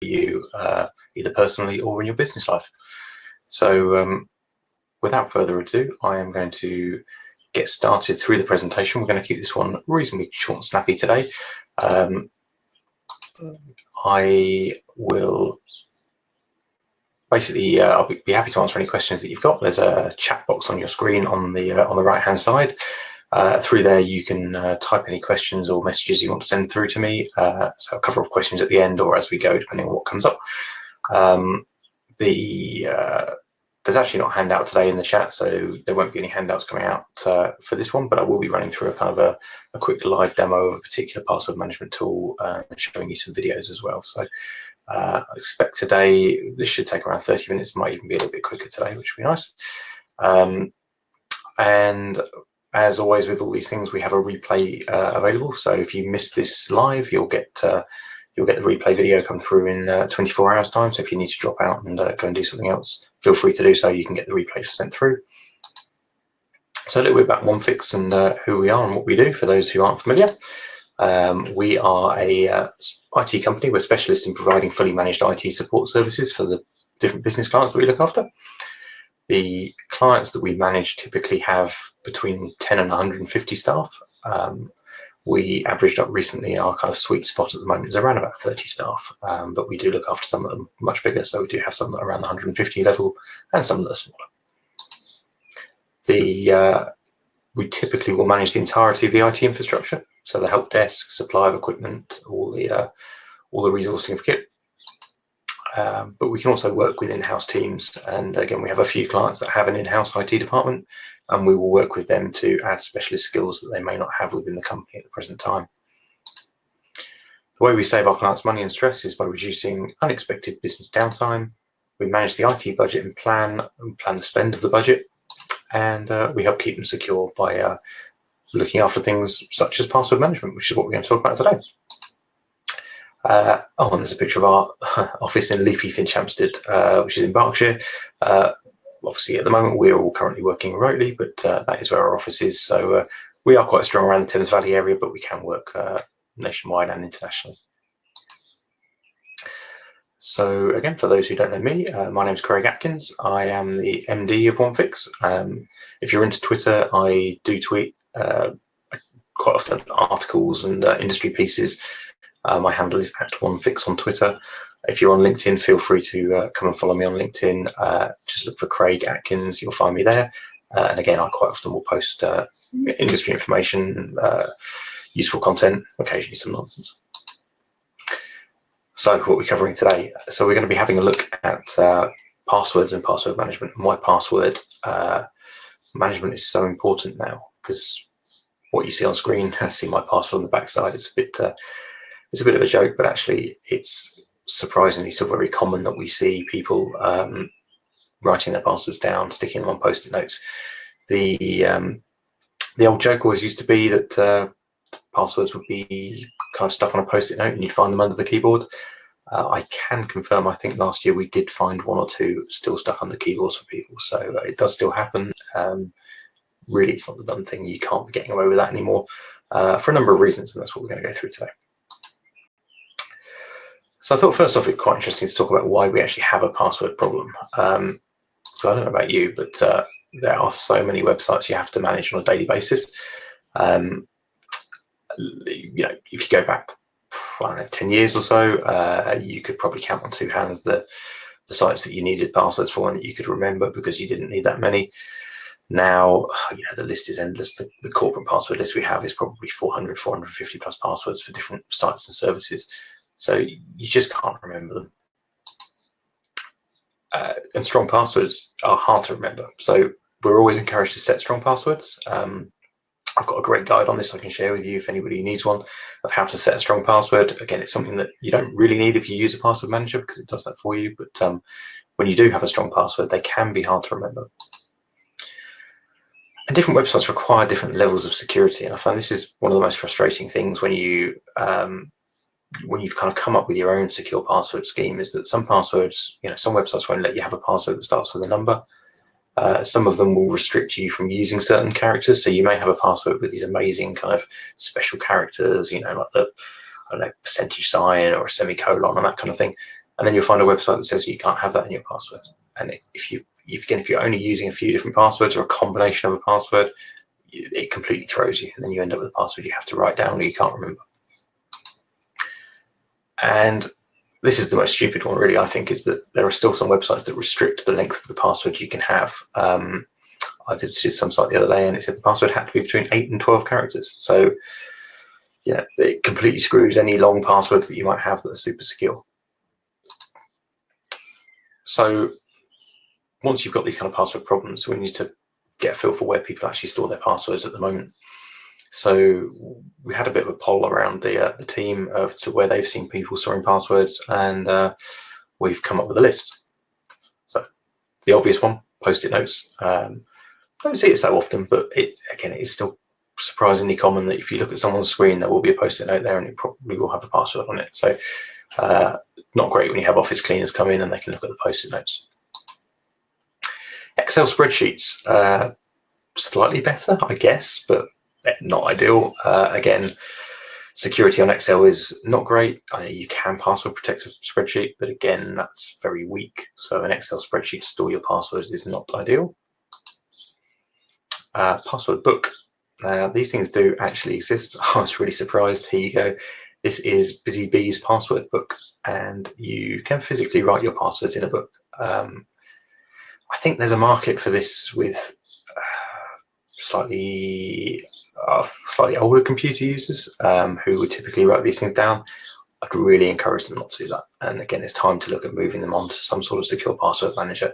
you either personally or in your business life. So without further ado, I am going to get started through the presentation. We're going to keep this one reasonably short and snappy today. I will basically I'll be happy to answer any questions that you've got. There's a chat box on your screen on the right hand side. Through there you can type any questions or messages you want to send through to me. So I'll cover off questions at the end or as we go, depending on what comes up. There's actually not a handout today in the chat, so there won't be any handouts coming out for this one, but I will be running through a kind of a quick live demo of a particular password management tool and showing you some videos as well. So I expect today, this should take around 30 minutes, might even be a little bit quicker today, which would be nice. And as always with all these things, we have a replay available. So if you miss this live, you'll get the replay video come through in 24 hours time. So if you need to drop out and go and do something else, feel free to do so. You can get the replay sent through. So a little bit about OneFix and who we are and what we do for those who aren't familiar. We are a IT company. We're specialists in providing fully managed IT support services for the different business clients that we look after. The clients that we manage typically have between 10 and 150 staff. We averaged up recently, our kind of sweet spot at the moment is around about 30 staff, but we do look after some of them much bigger. So we do have some that are around the 150 level and some that are smaller. We typically will manage the entirety of the IT infrastructure. So the help desk, supply of equipment, all the resourcing of kit. But we can also work with in-house teams. And again, we have a few clients that have an in-house IT department, and we will work with them to add specialist skills that they may not have within the company at the present time. The way we save our clients money and stress is by reducing unexpected business downtime. We manage the IT budget and plan the spend of the budget. And we help keep them secure by looking after things such as password management, which is what we're going to talk about today. And there's a picture of our office in leafy Finchampstead, which is in Berkshire. Obviously, at the moment, we're all currently working remotely, but that is where our office is. So we are quite strong around the Thames Valley area, but we can work nationwide and internationally. So again, for those who don't know me, my name's Craig Atkins. I am the MD of OneFix. If you're into Twitter, I do tweet quite often articles and industry pieces. My handle is @OneFix on Twitter. If you're on LinkedIn, feel free to come and follow me on LinkedIn. Just look for Craig Atkins, you'll find me there. And again, I quite often will post industry information, useful content, occasionally some nonsense. So what we're covering today. So we're going to be having a look at passwords and password management, and why password management is so important now, because what you see on screen, I see my password on the backside. It's a bit of a joke, but actually it's surprisingly still very common that we see people writing their passwords down, sticking them on post-it notes. The old joke always used to be that passwords would be kind of stuck on a post-it note and you'd find them under the keyboard. I can confirm, I think last year we did find one or two still stuck under keyboards for people, so it does still happen. Really, it's not the done thing. You can't be getting away with that anymore for a number of reasons, and that's what we're going to go through today. So I thought first off it's quite interesting to talk about why we actually have a password problem. So I don't know about you, but there are so many websites you have to manage on a daily basis. If you go back, I don't know, 10 years or so, you could probably count on two hands the sites that you needed passwords for and that you could remember, because you didn't need that many. Now, the list is endless. The corporate password list we have is probably 400, 450 plus passwords for different sites and services. So you just can't remember them. And strong passwords are hard to remember. So we're always encouraged to set strong passwords. I've got a great guide on this I can share with you if anybody needs one, of how to set a strong password. Again, it's something that you don't really need if you use a password manager, because it does that for you. But when you do have a strong password, they can be hard to remember. And different websites require different levels of security. And I find this is one of the most frustrating things when you've kind of come up with your own secure password scheme, is that some passwords, some websites won't let you have a password that starts with a number. Some of them will restrict you from using certain characters. So you may have a password with these amazing kind of special characters, like the, percentage sign or a semicolon and that kind of thing. and then you'll find a website that says you can't have that in your password. And if you're only using a few different passwords or a combination of a password, it completely throws you, and then you end up with a password you have to write down or you can't remember. And this is the most stupid one, really, I think, is that there are still some websites that restrict the length of the password you can have. I visited some site the other day and it said the password had to be between 8 and 12 characters. So, it completely screws any long passwords that you might have that are super secure. So once you've got these kind of password problems, we need to get a feel for where people actually store their passwords at the moment. So we had a bit of a poll around the team to where they've seen people storing passwords, and we've come up with a list. So the obvious one, Post-it notes. Don't see it so often, but it is still surprisingly common that if you look at someone's screen, there will be a Post-it note there and it probably will have a password on it. So not great when you have office cleaners come in and they can look at the Post-it notes. Excel spreadsheets, slightly better, I guess, but not ideal. Again, security on Excel is not great. You can password protect a spreadsheet, but again, that's very weak. So an Excel spreadsheet to store your passwords is not ideal. Password book. These things do actually exist. I was really surprised. Here you go. This is Busy Bee's password book, and you can physically write your passwords in a book. I think there's a market for this with slightly older computer users who would typically write these things down. I'd really encourage them not to do that. And again, it's time to look at moving them on to some sort of secure password manager.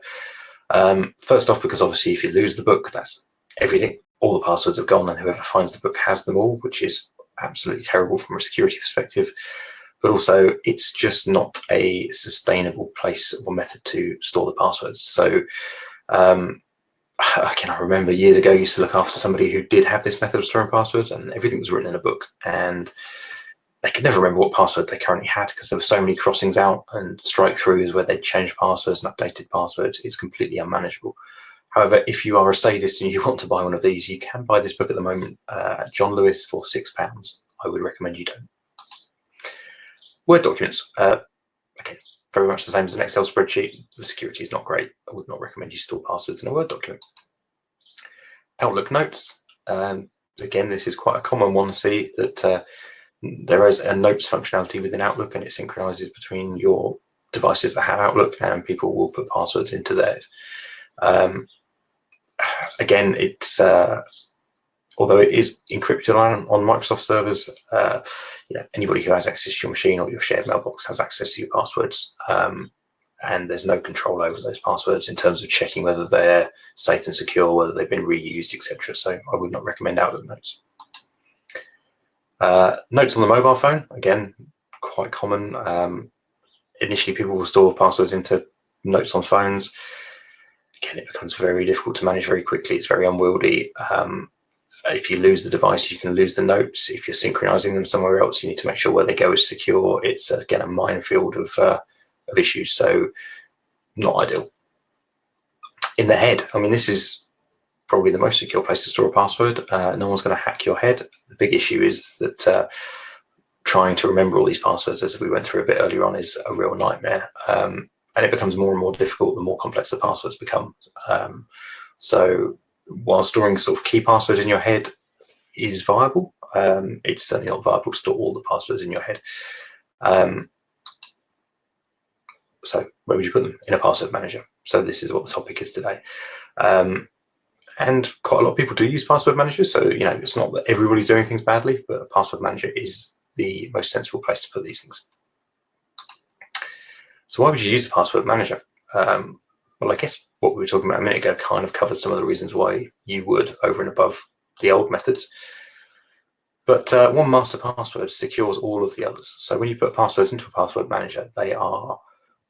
First off, because obviously if you lose the book, that's everything. All the passwords have gone and whoever finds the book has them all, which is absolutely terrible from a security perspective. But also, it's just not a sustainable place or method to store the passwords. So again, I remember years ago, I used to look after somebody who did have this method of storing passwords, and everything was written in a book, and they could never remember what password they currently had because there were so many crossings out and strike throughs where they'd changed passwords and updated passwords. It's completely unmanageable. However, if you are a sadist and you want to buy one of these, you can buy this book at the moment at John Lewis for £6. I would recommend you don't. Word documents. Okay, very much the same as an Excel spreadsheet. The security is not great. I would not recommend you store passwords in a Word document. Outlook notes. Again, this is quite a common one to see, that there is a notes functionality within Outlook, and it synchronizes between your devices that have Outlook, and people will put passwords into theirs. Again, it's although it is encrypted on Microsoft servers, anybody who has access to your machine or your shared mailbox has access to your passwords, and there's no control over those passwords in terms of checking whether they're safe and secure, whether they've been reused, etc. So I would not recommend Outlook notes. Notes on the mobile phone, again, quite common. Initially, people will store passwords into notes on phones. Again, it becomes very difficult to manage very quickly. It's very unwieldy. If you lose the device, you can lose the notes. If you're synchronizing them somewhere else, you need to make sure where they go is secure. It's, again, a minefield of issues, so not ideal. In the head, I mean, this is probably the most secure place to store a password. No one's going to hack your head. The big issue is that trying to remember all these passwords, as we went through a bit earlier on, is a real nightmare. And it becomes more and more difficult the more complex the passwords become. So while storing sort of key passwords in your head is viable, it's certainly not viable to store all the passwords in your head. So where would you put them? In a password manager. So this is what the topic is today. And quite a lot of people do use password managers. So, it's not that everybody's doing things badly, but a password manager is the most sensible place to put these things. So why would you use the password manager? Well, I guess what we were talking about a minute ago kind of covers some of the reasons why you would over and above the old methods. But one master password secures all of the others. So when you put passwords into a password manager, they are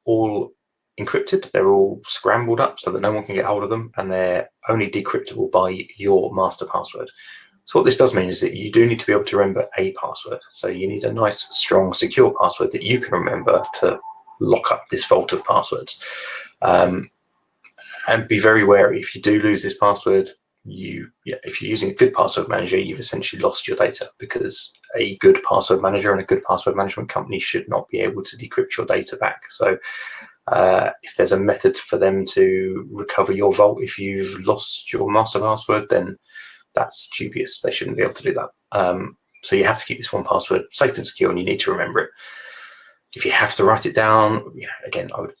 all encrypted. They're all scrambled up so that no one can get hold of them, and they're only decryptable by your master password. So what this does mean is that you do need to be able to remember a password. So you need a nice, strong, secure password that you can remember to lock up this vault of passwords. And be very wary. If you do lose this password, if you're using a good password manager, you've essentially lost your data, because a good password manager and a good password management company should not be able to decrypt your data back. So if there's a method for them to recover your vault if you've lost your master password, then that's dubious. They shouldn't be able to do that. So you have to keep this one password safe and secure, and you need to remember it. If you have to write it down, again, I would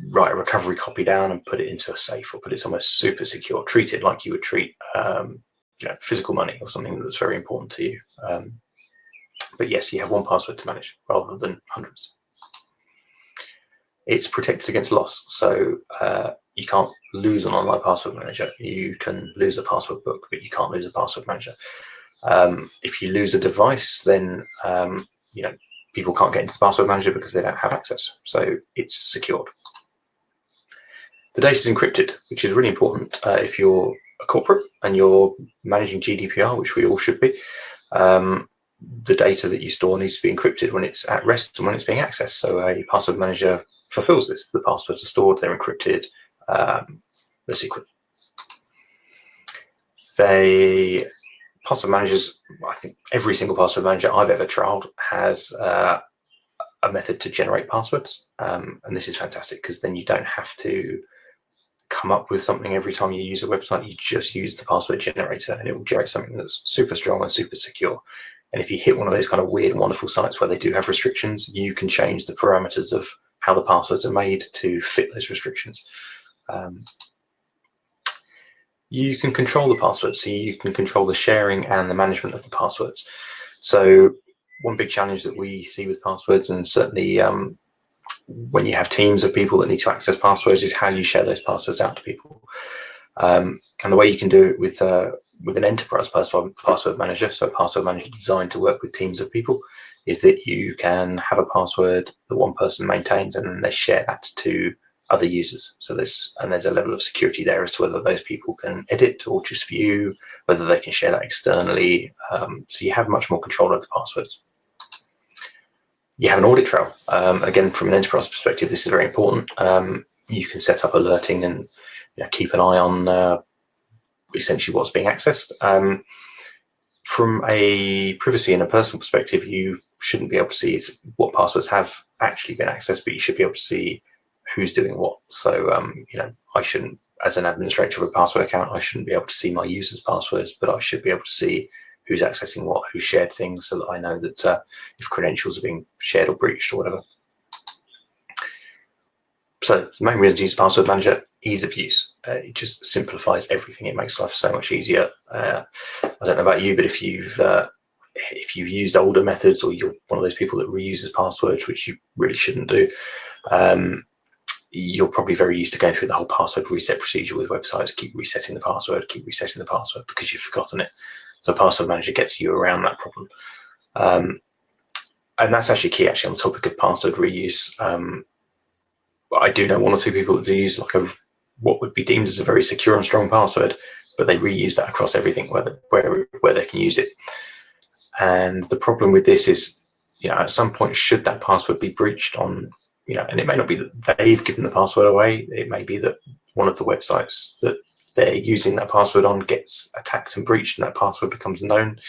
write a recovery copy down and put it into a safe, or put it somewhere super secure. Treat it like you would treat physical money or something that's very important to you. But yes, you have one password to manage rather than hundreds. It's protected against loss, so you can't lose an online password manager. You can lose a password book, but you can't lose a password manager. If you lose a device, then people can't get into the password manager because they don't have access. So it's secured. The data is encrypted, which is really important if you're a corporate and you're managing GDPR, which we all should be. The data that you store needs to be encrypted when it's at rest and when it's being accessed. So a password manager fulfills this. The passwords are stored, they're encrypted, they're secret. Password managers, I think every single password manager I've ever trialed has a method to generate passwords. And this is fantastic, because then you don't have to come up with something every time you use a website. You just use the password generator and it will generate something that's super strong and super secure. And if you hit one of those kind of weird, wonderful sites where they do have restrictions, you can change the parameters of how the passwords are made to fit those restrictions. You can control the passwords, so you can control the sharing and the management of the passwords. So one big challenge that we see with passwords, and certainly when you have teams of people that need to access passwords, is how you share those passwords out to people. And the way you can do it with an enterprise password manager, so a password manager designed to work with teams of people, is that you can have a password that one person maintains and then they share that to other users. So there's a level of security there as to whether those people can edit or just view, whether they can share that externally. So you have much more control of the passwords. You have an audit trail. Again, from an enterprise perspective, this is very important. You can set up alerting and keep an eye on essentially what's being accessed. From a privacy and a personal perspective, you shouldn't be able to see what passwords have actually been accessed, but you should be able to see who's doing what. So, I shouldn't, as an administrator of a password account, I shouldn't be able to see my users' passwords, but I should be able to see who's accessing what, who shared things, so that I know that if credentials are being shared or breached or whatever. So the main reason to use a password manager, ease of use. It just simplifies everything. It makes life so much easier. I don't know about you, but if you've used older methods, or you're one of those people that reuses passwords, which you really shouldn't do, you're probably very used to going through the whole password reset procedure with websites, keep resetting the password because you've forgotten it. So password manager gets you around that problem. And that's actually key, on the topic of password reuse. I do know one or two people that do use what would be deemed as a very secure and strong password, but they reuse that across everything where they can use it. And the problem with this is, at some point, should that password be breached on, and it may not be that they've given the password away. It may be that one of the websites that they're using that password on gets attacked and breached, and that password becomes known.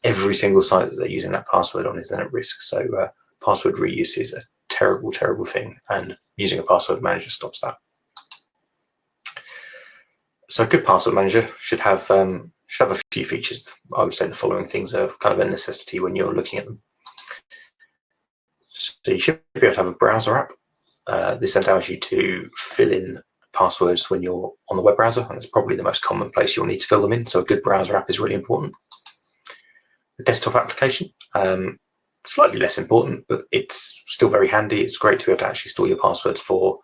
Every single site that they're using that password on is then at risk. So password reuse is a terrible, terrible thing, and using a password manager stops that. So a good password manager should have a few features. I would say the following things are kind of a necessity when you're looking at them. So you should be able to have a browser app. This allows you to fill in passwords when you're on the web browser, and it's probably the most common place you'll need to fill them in. So a good browser app is really important. The desktop application, slightly less important, but it's still very handy. It's great to be able to actually store your passwords for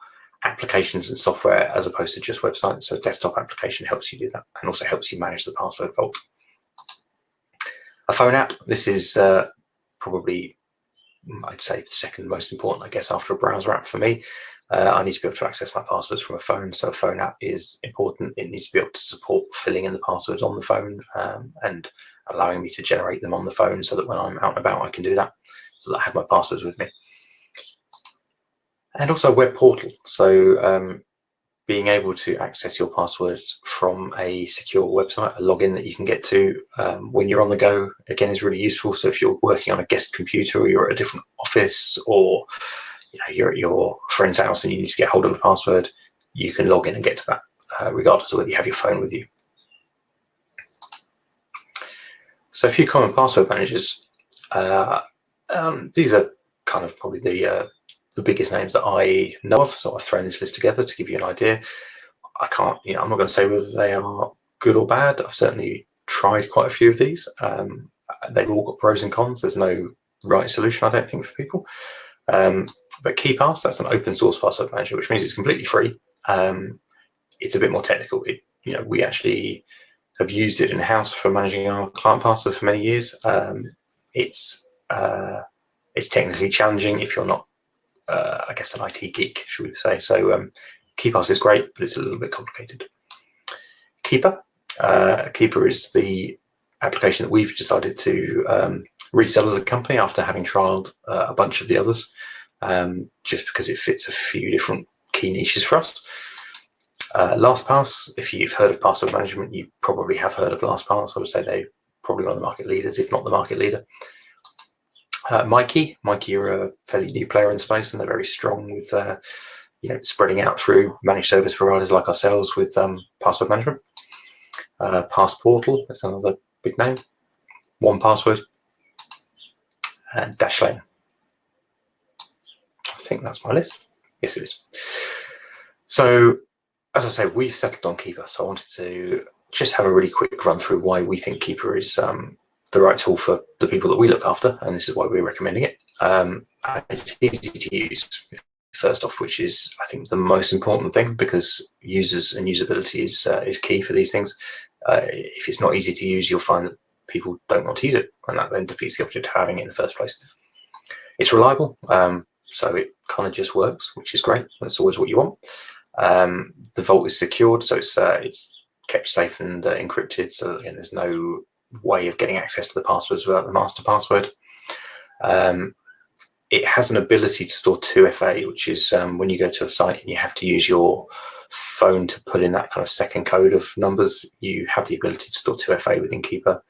applications and software as opposed to just websites. So desktop application helps you do that, and also helps you manage the password vault. A phone app, this is probably, I'd say, second most important, I guess, after a browser app for me. I need to be able to access my passwords from a phone, so a phone app is important. It needs to be able to support filling in the passwords on the phone and allowing me to generate them on the phone, so that when I'm out and about I can do that, so that I have my passwords with me. And also a web portal. So being able to access your passwords from a secure website, a login that you can get to when you're on the go, again, is really useful. So if you're working on a guest computer, or you're at a different office, or you're at your friend's house and you need to get hold of a password, you can log in and get to that, regardless of whether you have your phone with you. So a few common password managers. These are kind of probably the biggest names that I know of. So I've thrown this list together to give you an idea. I can't, I'm not going to say whether they are good or bad. I've certainly tried quite a few of these. They've all got pros and cons. There's no right solution, I don't think, for people. But KeePass, that's an open source password manager, which means it's completely free. It's a bit more technical. We actually have used it in-house for managing our client passwords for many years. It's technically challenging if you're not, I guess, an IT geek, should we say. So KeePass is great, but it's a little bit complicated. Keeper. Keeper is the application that we've decided to resell as a company after having trialed a bunch of the others, just because it fits a few different key niches for us. LastPass, if you've heard of password management, you probably have heard of LastPass. I would say they're probably one of the market leaders, if not the market leader. Mikey are a fairly new player in the space, and they're very strong with spreading out through managed service providers like ourselves with password management. Passportal, that's another big name. 1Password, and Dashlane. I think that's my list. Yes, it is. So, as I say, we've settled on Keeper, so I wanted to just have a really quick run through why we think Keeper is the right tool for the people that we look after, and this is why we're recommending it. It's easy to use, first off, which is, I think, the most important thing, because users and usability is key for these things. If it's not easy to use, you'll find that people don't want to use it, and that then defeats the object of having it in the first place. It's reliable, so it kind of just works, which is great. That's always what you want. The vault is secured, so it's kept safe and encrypted, so again, there's no way of getting access to the passwords without the master password. It has an ability to store 2FA, which is when you go to a site and you have to use your phone to put in that kind of second code of numbers, you have the ability to store 2FA within Keeper.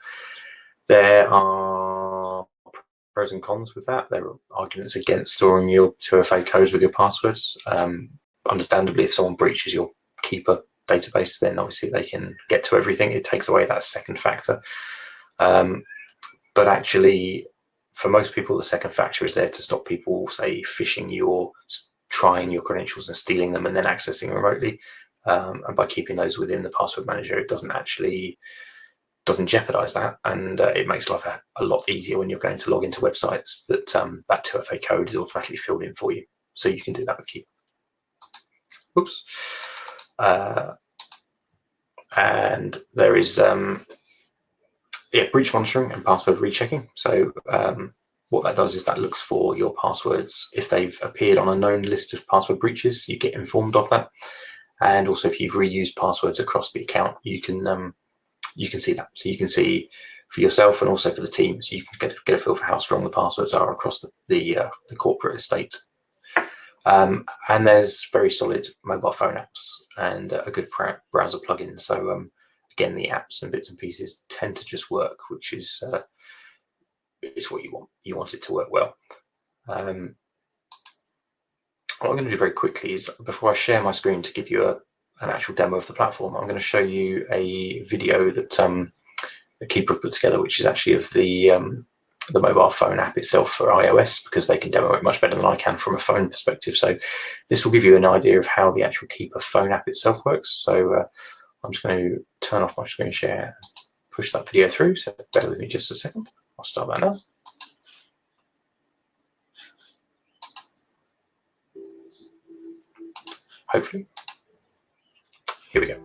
There are pros and cons with that. There are arguments against storing your 2FA codes with your passwords. Understandably, if someone breaches your Keeper database, then obviously they can get to everything. It takes away that second factor. But actually, for most people, the second factor is there to stop people, say, phishing you or trying your credentials and stealing them and then accessing remotely. And by keeping those within the password manager, it doesn't jeopardize that, and it makes life a lot easier when you're going to log into websites that that 2FA code is automatically filled in for you. So you can do that with Keeper. Oops. And there is breach monitoring and password rechecking. So what that does is that looks for your passwords. If they've appeared on a known list of password breaches, you get informed of that. And also, if you've reused passwords across the account, you can see that. So you can see for yourself and also for the team, so you can get a feel for how strong the passwords are across the corporate estate. And there's very solid mobile phone apps and a good browser plugin. So again, the apps and bits and pieces tend to just work, which is it's what you want. You want it to work well. What I'm going to do very quickly is, before I share my screen to give you an actual demo of the platform, I'm going to show you a video that a Keeper put together, which is actually of the mobile phone app itself for iOS, because they can demo it much better than I can from a phone perspective. So this will give you an idea of how the actual Keeper phone app itself works. So I'm just going to turn off my screen share and push that video through. So bear with me just a second. I'll start that now. Hopefully. Here we go.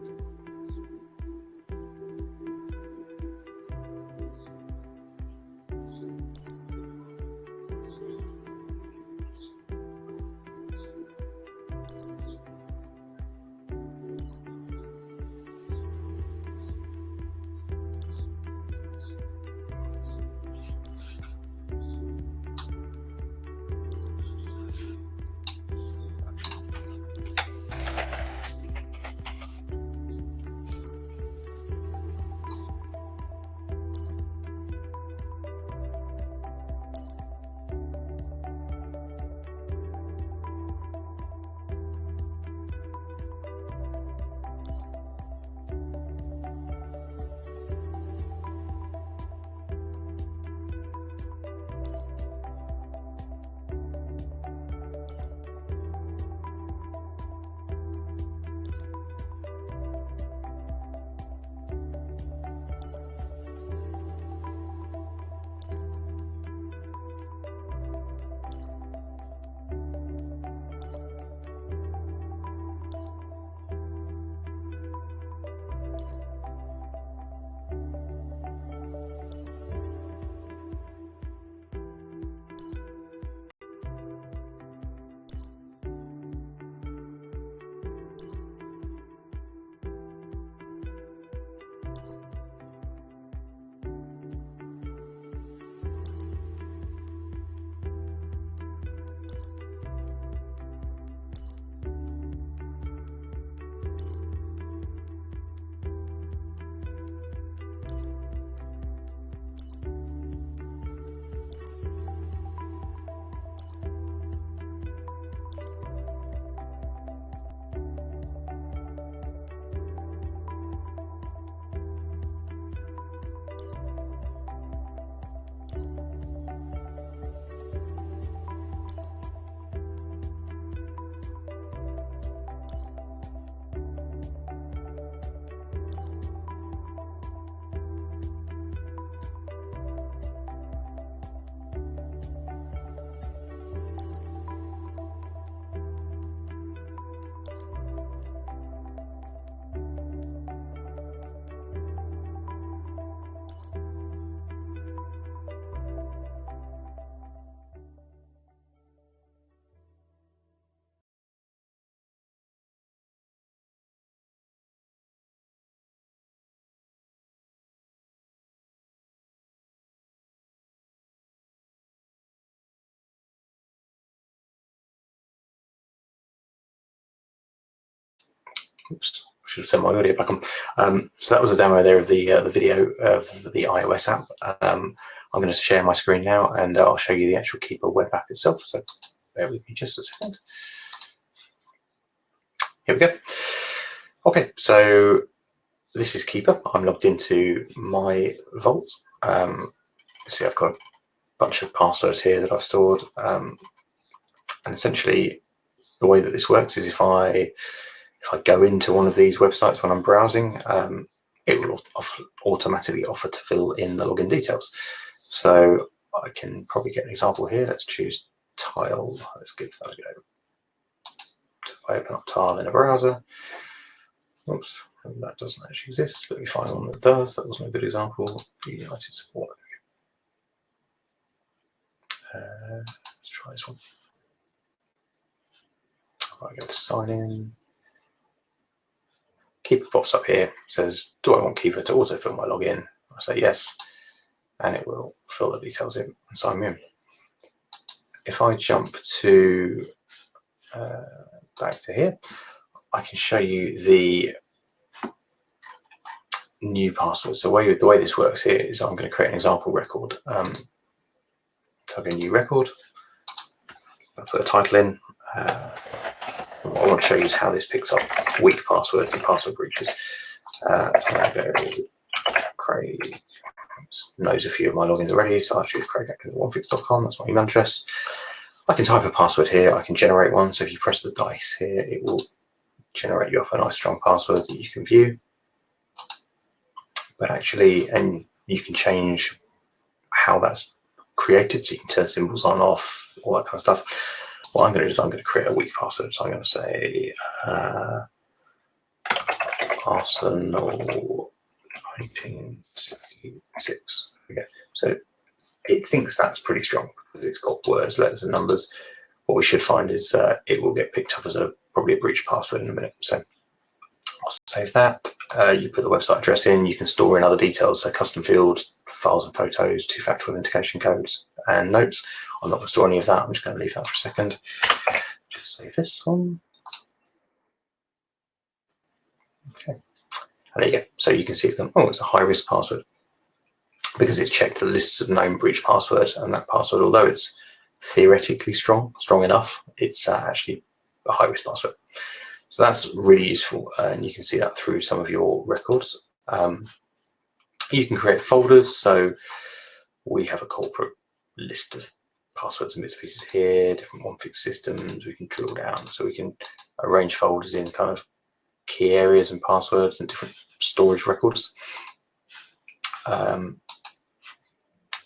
Oops, I should have turned my audio back on. So that was a demo there of the video of the iOS app. I'm going to share my screen now, and I'll show you the actual Keeper web app itself. So bear with me just a second. Here we go. Okay, so this is Keeper. I'm logged into my Vault. See, I've got a bunch of passwords here that I've stored, and essentially the way that this works is if I go into one of these websites when I'm browsing, it will automatically offer to fill in the login details. So I can probably get an example here. Let's choose Tile. Let's give that a go. So if I open up Tile in a browser, oops, that doesn't actually exist. Let me find one that does. That wasn't a good example. United Support. Let's try this one. If I go to sign in, Keeper pops up here, says, do I want Keeper to autofill my login? I say yes, and it will fill the details in and sign me in. If I jump to back to here, I can show you the new password. So the way this works here is I'm going to create an example record. Type in new record, I'll put a title in. What I want to show you is how this picks up weak passwords and password breaches. So I'm going to go Craig. Knows a few of my logins already, so I choose craig@onefix.com. That's my email address. I can type a password here. I can generate one. So if you press the dice here, it will generate you up a nice strong password that you can view. But actually, and you can change how that's created. So you can turn symbols on, off, all that kind of stuff. What I'm going to do is I'm going to create a weak password. So I'm going to say Arsenal 1966. Okay. So it thinks that's pretty strong because it's got words, letters, and numbers. What we should find is it will get picked up as probably a breach password in a minute. So I'll save that. You put the website address in. You can store in other details, so custom fields, files and photos, two-factor authentication codes, and notes. I'm not going to store any of that. I'm just going to leave that for a second. Just save this one. Okay. And there you go. So you can see it's going, oh, it's a high-risk password because it's checked the lists of known breach passwords, and that password, although it's theoretically strong enough, it's actually a high-risk password. So that's really useful, and you can see that through some of your records. You can create folders. So we have a corporate list of passwords and bits and pieces here, different OneFix systems. We can drill down, so we can arrange folders in kind of key areas and passwords and different storage records.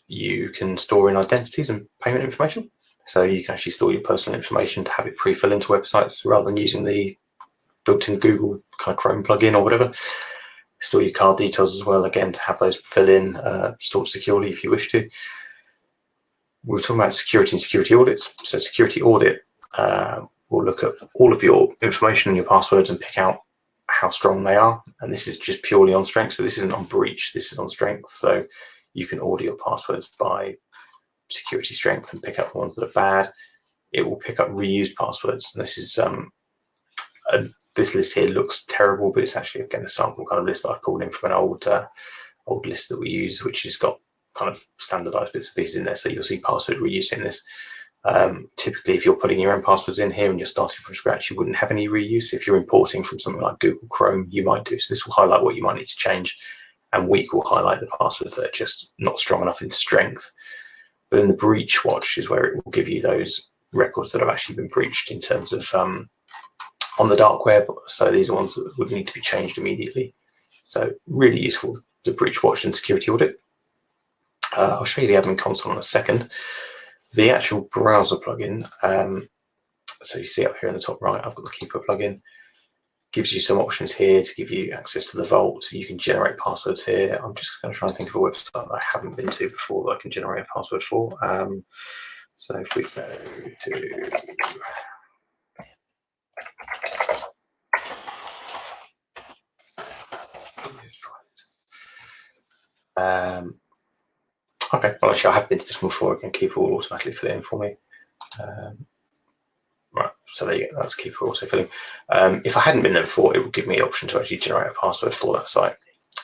You can store in identities and payment information. So you can actually store your personal information to have it pre-fill into websites rather than using the built-in Google kind of Chrome plugin or whatever. Store your card details as well, again, to have those fill in, stored securely if you wish to. We were talking about security and security audits. So security audit will look at all of your information and your passwords and pick out how strong they are. And this is just purely on strength. So this isn't on breach, this is on strength. So you can order your passwords by security strength and pick up the ones that are bad. It will pick up reused passwords. And this is this list here looks terrible, but it's actually, again, a sample kind of list that I've pulled in from an old list that we use, which has got kind of standardized bits and pieces in there. So you'll see password reuse in this. Typically, if you're putting your own passwords in here and you're starting from scratch, you wouldn't have any reuse. If you're importing from something like Google Chrome, you might do. So this will highlight what you might need to change, and weak will highlight the passwords that are just not strong enough in strength. But then the breach watch is where it will give you those records that have actually been breached in terms of on the dark web. So these are ones that would need to be changed immediately. So really useful, the breach watch and security audit. I'll show you the admin console in a second. The actual browser plugin, so you see up here in the top right, I've got the Keeper plugin. Gives you some options here to give you access to the vault. You can generate passwords here. I'm just going to try and think of a website I haven't been to before that I can generate a password for. So if we go to okay, well, actually, I have been to this one before. I can keep it all automatically fill it in for me. Right, So there you go, that's Keeper autofilling. If I hadn't been there before, it would give me the option to actually generate a password for that site.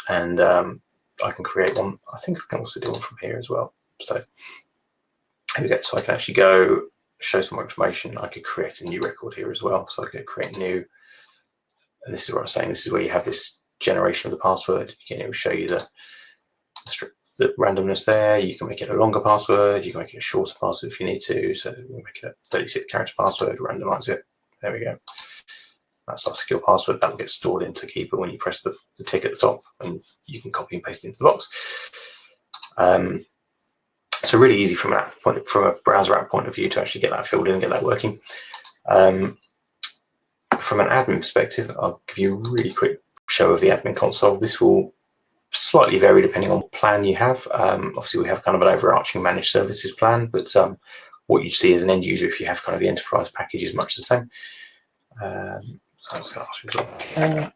And I can create one. I think I can also do one from here as well. So here we go. So I can actually go show some more information. I could create a new record here as well. So I could create new, and this is what I'm saying. This is where you have this generation of the password. Again, it will show you the randomness there. You can make it a longer password. You can make it a shorter password if you need to. So we'll make it a 36 character password, randomize it. There we go. That's our secure password. That will get stored into Keeper when you press the tick at the top, and you can copy and paste it into the box. So really easy from a browser app point of view to actually get that filled in and get that working. From an admin perspective, I'll give you a really quick show of the admin console. This will slightly vary depending on what plan you have. Obviously, we have kind of an overarching managed services plan, but what you see as an end user, if you have kind of the enterprise package, is much the same. So I'm just going to ask you to log in.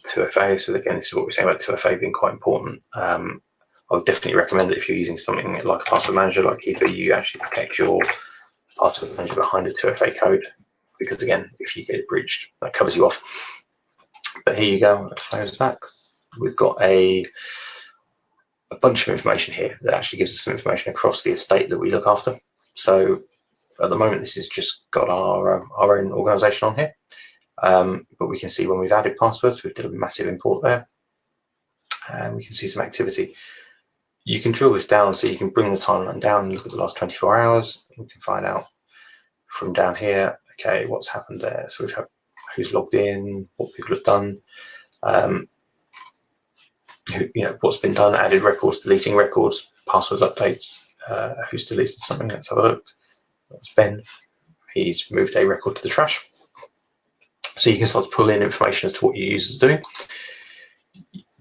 2FA. So again, this is what we're saying about 2FA being quite important. I would definitely recommend that if you're using something like a password manager like Keeper, you actually protect your password manager behind a 2FA code, because again, if you get it breached, that covers you off. But here you go. Let's close that. We've got a bunch of information here that actually gives us some information across the estate that we look after. So at the moment, this has just got our own organization on here. But we can see when we've added passwords, we've did a massive import there. And we can see some activity. You can drill this down, so you can bring the timeline down and look at the last 24 hours. We can find out from down here, okay, what's happened there. So we've had who's logged in, what people have done, what's been done, added records, deleting records, passwords updates, who's deleted something. Let's have a look. That's Ben. He's moved a record to the trash. So you can start to pull in information as to what your users are doing.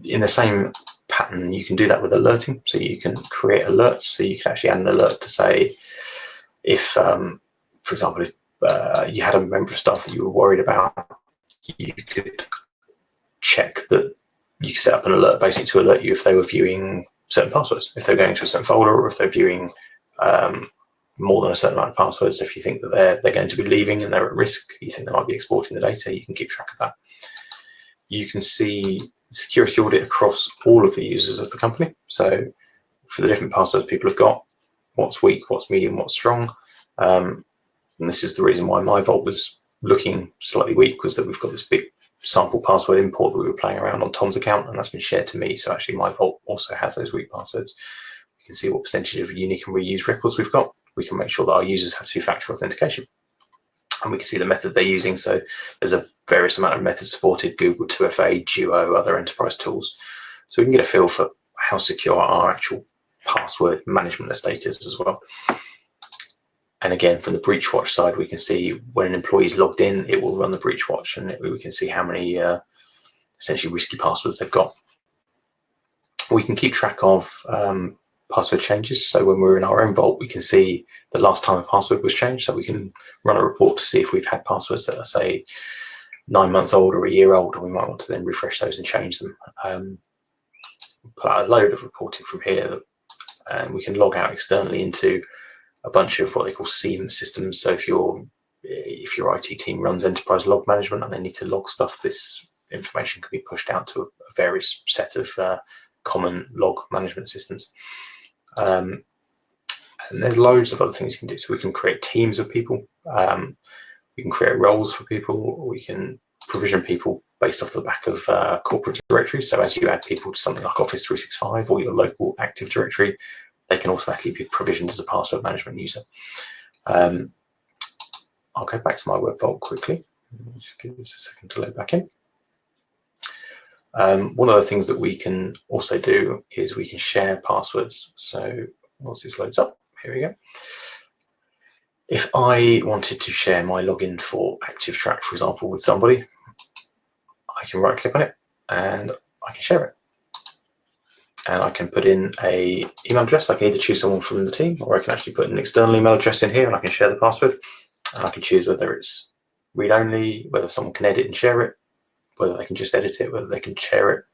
In the same pattern, you can do that with alerting. So you can create alerts. So you can actually add an alert to say if, for example, if you had a member of staff that you were worried about, you could check that you could set up an alert basically to alert you if they were viewing certain passwords, if they're going to a certain folder, or if they're viewing more than a certain amount of passwords. If you think that they're going to be leaving and they're at risk, you think they might be exporting the data, you can keep track of that. You can see security audit across all of the users of the company. So for the different passwords people have got, what's weak, what's medium, what's strong. And this is the reason why my vault was looking slightly weak, was that we've got this big sample password import that we were playing around on Tom's account, and that's been shared to me. So actually my vault also has those weak passwords. You can see what percentage of unique and reused records we've got. We can make sure that our users have two-factor authentication. And we can see the method they're using. So there's a various amount of methods supported: Google, 2FA, Duo, other enterprise tools. So we can get a feel for how secure our actual password management estate is as well. And again, from the breach watch side, we can see when an employee is logged in, it will run the breach watch, and we can see how many essentially risky passwords they've got. We can keep track of password changes. So when we're in our own vault, we can see the last time a password was changed. So we can run a report to see if we've had passwords that are, say, 9 months old or a year old, and we might want to then refresh those and change them. Put out a load of reporting from here, and we can log out externally into a bunch of what they call SIEM systems. So if your IT team runs enterprise log management and they need to log stuff, this information can be pushed out to a various set of common log management systems. And there's loads of other things you can do. So we can create teams of people. We can create roles for people. We can provision people based off the back of corporate directories. So as you add people to something like Office 365 or your local Active Directory, they can automatically be provisioned as a password management user. I'll go back to my web vault quickly. Just give this a second to load back in. One of the things that we can also do is we can share passwords. So once this loads up, here we go. If I wanted to share my login for ActiveTrack, for example, with somebody, I can right click on it and I can share it. And I can put in a email address. I can either choose someone from the team, or I can actually put an external email address in here and I can share the password. And I can choose whether it's read-only, whether someone can edit and share it, whether they can just edit it, whether they can share it.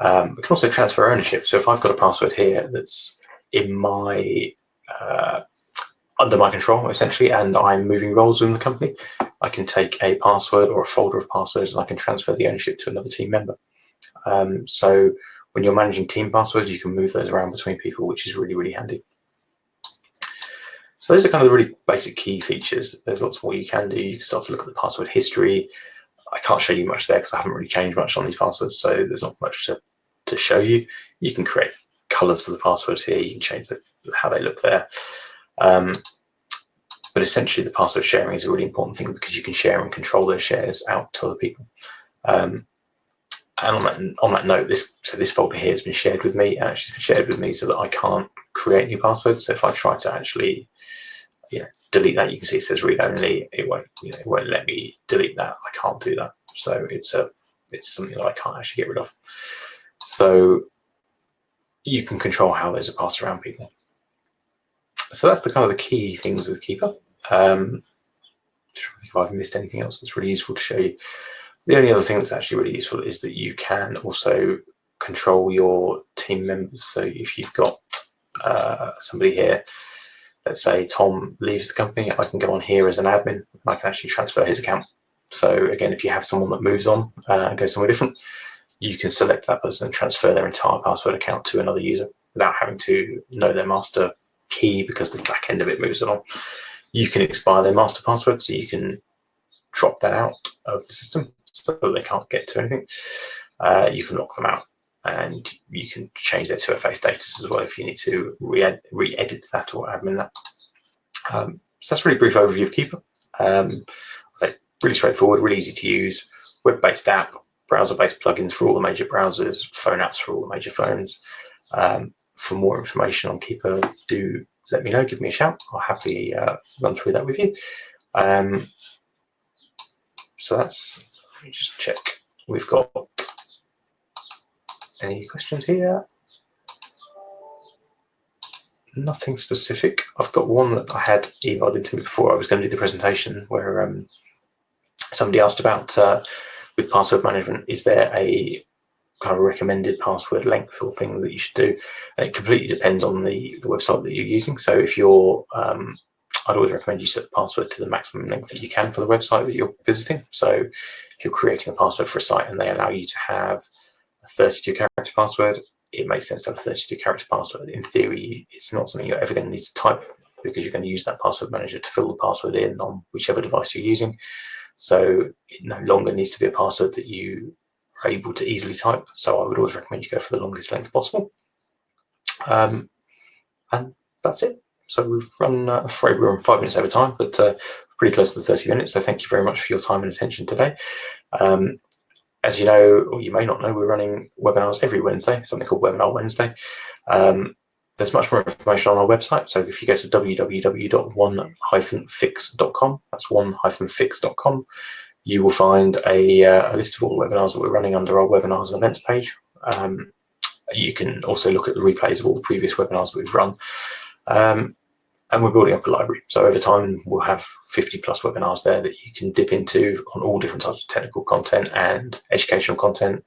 We can also transfer ownership. So if I've got a password here that's in my under my control, essentially, and I'm moving roles within the company. I can take a password or a folder of passwords and I can transfer the ownership to another team member. So when you're managing team passwords, you can move those around between people, which is really, really handy. So those are kind of the really basic key features. There's lots more you can do. You can start to look at the password history. I can't show you much there because I haven't really changed much on these passwords, so there's not much to show you. You can create colors for the passwords here. You can change how they look there. But essentially, the password sharing is a really important thing because you can share and control those shares out to other people. And on that note, this folder here has been shared with me, and actually it's been shared with me so that I can't create new passwords. So if I try to actually delete that, you can see it says read only. It won't let me delete that. I can't do that. So it's something that I can't actually get rid of. So you can control how those are passed around people. So that's the kind of the key things with Keeper. If I've missed anything else that's really useful to show you. The only other thing that's actually really useful is that you can also control your team members. So if you've got somebody here, let's say Tom leaves the company, I can go on here as an admin and I can actually transfer his account. So again, if you have someone that moves on and goes somewhere different, you can select that person and transfer their entire password account to another user without having to know their master key because the back end of it moves along. You can expire their master password, so you can drop that out of the system so that they can't get to anything. You can lock them out, and you can change their 2FA status as well if you need to re-edit that or admin that. So that's a really brief overview of Keeper. Really straightforward, really easy to use, web-based app, browser-based plugins for all the major browsers, phone apps for all the major phones. For more information on Keeper, do let me know, give me a shout. I'll happily run through that with you. So that's, let me just check. We've got any questions here? Nothing specific. I've got one that I had emailed into me before I was going to do the presentation where somebody asked about with password management, is there a kind of recommended password length or thing that you should do? And it completely depends on the website that you're using. So if you're, I'd always recommend you set the password to the maximum length that you can for the website that you're visiting. So if you're creating a password for a site and they allow you to have a 32-character password, it makes sense to have a 32-character password. In theory, it's not something you're ever going to need to type because you're going to use that password manager to fill the password in on whichever device you're using. So it no longer needs to be a password that you are able to easily type. So I would always recommend you go for the longest length possible. And that's it. So we've run, afraid we're on 5 minutes over time, but pretty close to the 30 minutes. So thank you very much for your time and attention today. As you know, or you may not know, we're running webinars every Wednesday, something called Webinar Wednesday. There's much more information on our website. So if you go to www.one-fix.com, that's one-fix.com, you will find a list of all the webinars that we're running under our webinars and events page. You can also look at the replays of all the previous webinars that we've run. And we're building up a library. So over time, we'll have 50+ webinars there that you can dip into on all different types of technical content and educational content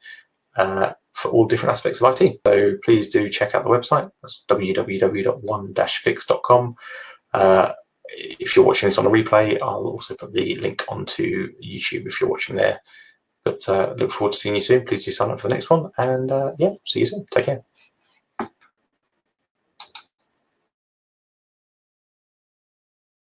for all different aspects of IT. So please do check out the website. That's www.one-fix.com. If you're watching this on a replay, I'll also put the link onto YouTube if you're watching there. But look forward to seeing you soon. Please do sign up for the next one. And yeah, see you soon. Take care.